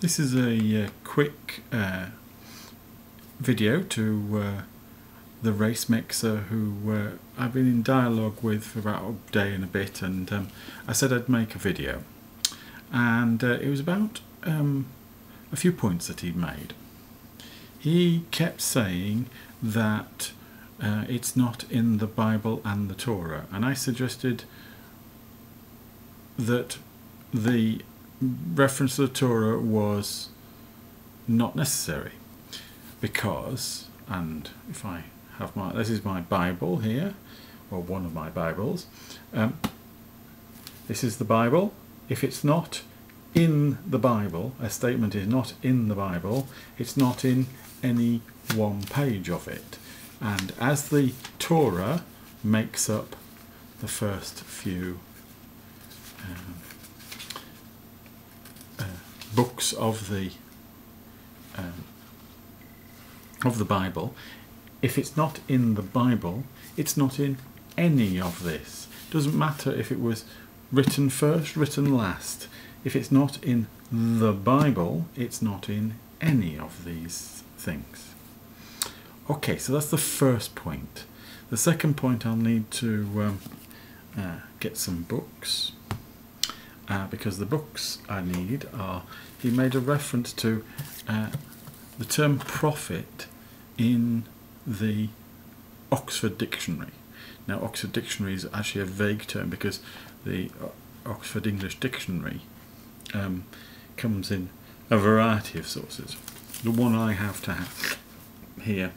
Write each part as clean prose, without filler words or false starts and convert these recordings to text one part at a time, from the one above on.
This is a quick video to the theracemixer, who I've been in dialogue with for about a day and a bit, and I said I'd make a video, and it was about a few points that he'd made. He kept saying that it's not in the Bible and the Torah, and I suggested that the reference to the Torah was not necessary because, and if I have my, this is my Bible here, or one of my Bibles, this is the Bible. If it's not in the Bible, a statement is not in the Bible, it's not in any one page of it. And as the Torah makes up the first few books of the Bible, if it's not in the Bible, it's not in any of this. Doesn't matter if it was written first, written last. If it's not in the Bible, it's not in any of these things. Okay, so that's the first point. The second point, I'll need to get some books, because the books I need are, he made a reference to the term prophet in the Oxford Dictionary. Now, Oxford Dictionary is actually a vague term because the Oxford English Dictionary comes in a variety of sources. The one I have to have here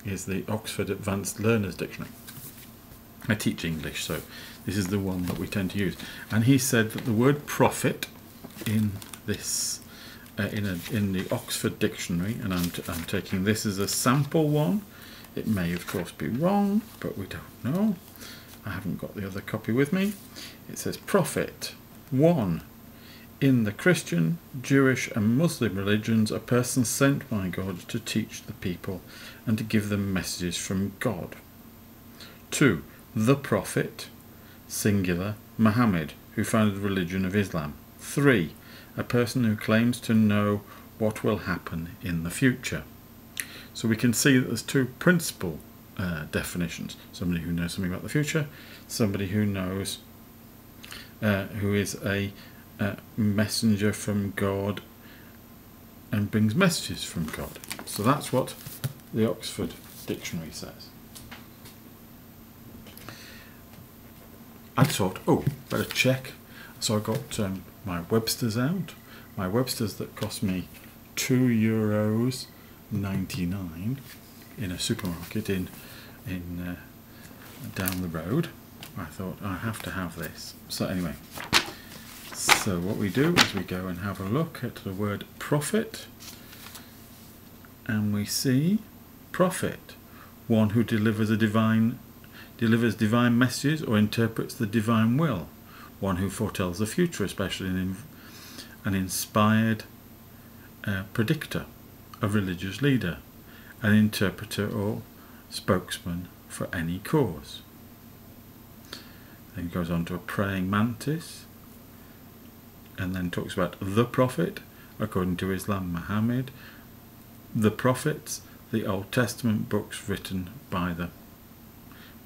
is the Oxford Advanced Learners Dictionary. I teach English, so this is the one that we tend to use. And he said that the word prophet in this in the Oxford Dictionary, and I'm taking this as a sample one. It may of course be wrong, but we don't know. I haven't got the other copy with me. It says prophet, one, in the Christian, Jewish and Muslim religions, a person sent by God to teach the people and to give them messages from God. 2. The prophet, singular, Mohammed, who founded the religion of Islam. 3. A person who claims to know what will happen in the future. So we can see that there's two principal definitions. Somebody who knows something about the future, somebody who knows, who is a messenger from God and brings messages from God. So that's what the Oxford Dictionary says. I thought, oh, better check. So I got my Webster's out. My Webster's that cost me €2.99 in a supermarket in down the road. I thought I have to have this. So anyway, so what we do is we go and have a look at the word prophet, and we see prophet, one who delivers divine messages or interprets the divine will, one who foretells the future, especially an inspired predictor, a religious leader, an interpreter or spokesman for any cause. Then goes on to a praying mantis, and then talks about the prophet, according to Islam and Mohammed, the prophets, the Old Testament books written by the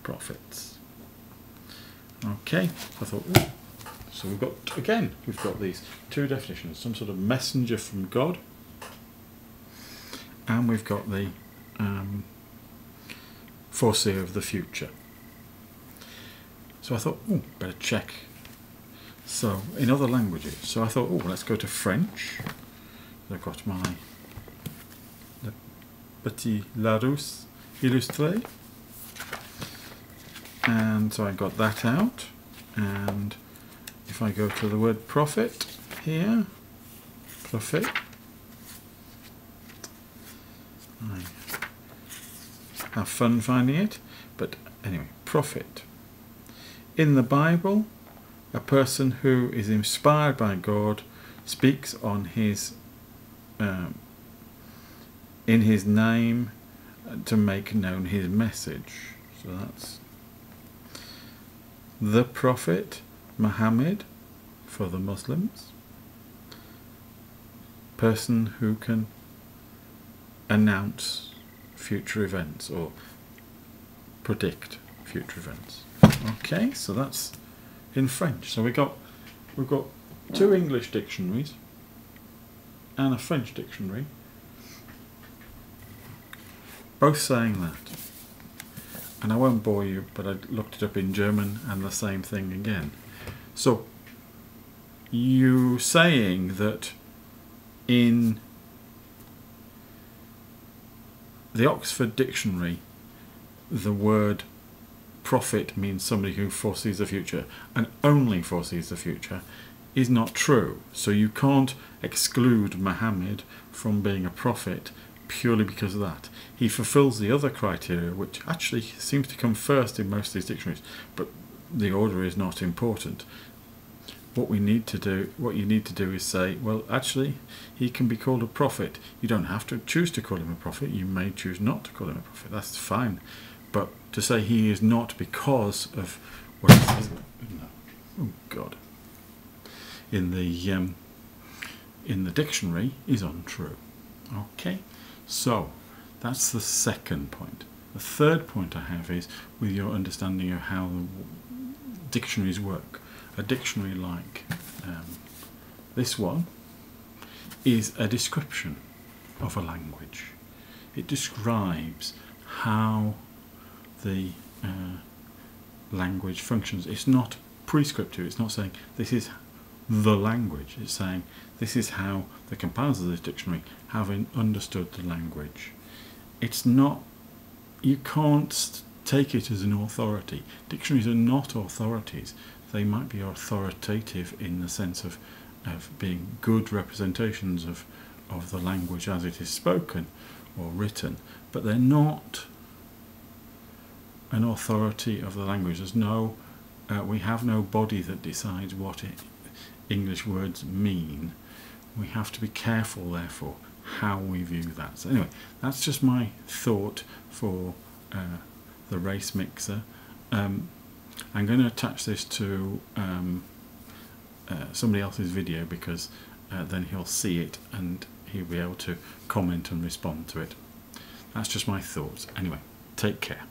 prophets. Okay, I thought, ooh. So we've got these two definitions, some sort of messenger from God, and we've got the foreseer of the future. So I thought, oh, better check. So in other languages, so I thought, oh, let's go to French. I've got my Le Petit Larousse Illustré, and so I got that out. And if I go to the word prophet here, prophet, I have fun finding it, but anyway, prophet. In the Bible, a person who is inspired by God speaks on his in his name to make known his message. So that's the prophet Muhammad for the Muslims. person who can announce future events or predict future events. Okay, so that's in French. So we've got 2 English dictionaries and a French dictionary, both saying that. And I won't bore you, but I looked it up in German and the same thing again. So you saying that in the Oxford Dictionary the word prophet means somebody who foresees the future and only foresees the future is not true. So you can't exclude Mohammed from being a prophet purely because of that. He fulfills the other criteria, which actually seems to come first in most of these dictionaries, but the order is not important. What you need to do is say, well, actually, he can be called a prophet. You don't have to choose to call him a prophet. You may choose not to call him a prophet. That's fine. But to say he is not because of what it says, oh God, in the dictionary is untrue. Okay, so that's the second point. The third point I have is with your understanding of how dictionaries work. A dictionary like this one is a description of a language. It describes how the language functions. It's not prescriptive. It's not saying this is the language. It's saying this is how the compilers of this dictionary have understood the language. It's not, you can't take it as an authority. Dictionaries are not authorities. They might be authoritative in the sense of being good representations of the language as it is spoken or written, but they're not an authority of the language. There's no, we have no body that decides what English words mean. We have to be careful, therefore, how we view that. So anyway, that's just my thought for the race mixer. I'm going to attach this to somebody else's video because then he'll see it and he'll be able to comment and respond to it. That's just my thoughts. Anyway, take care.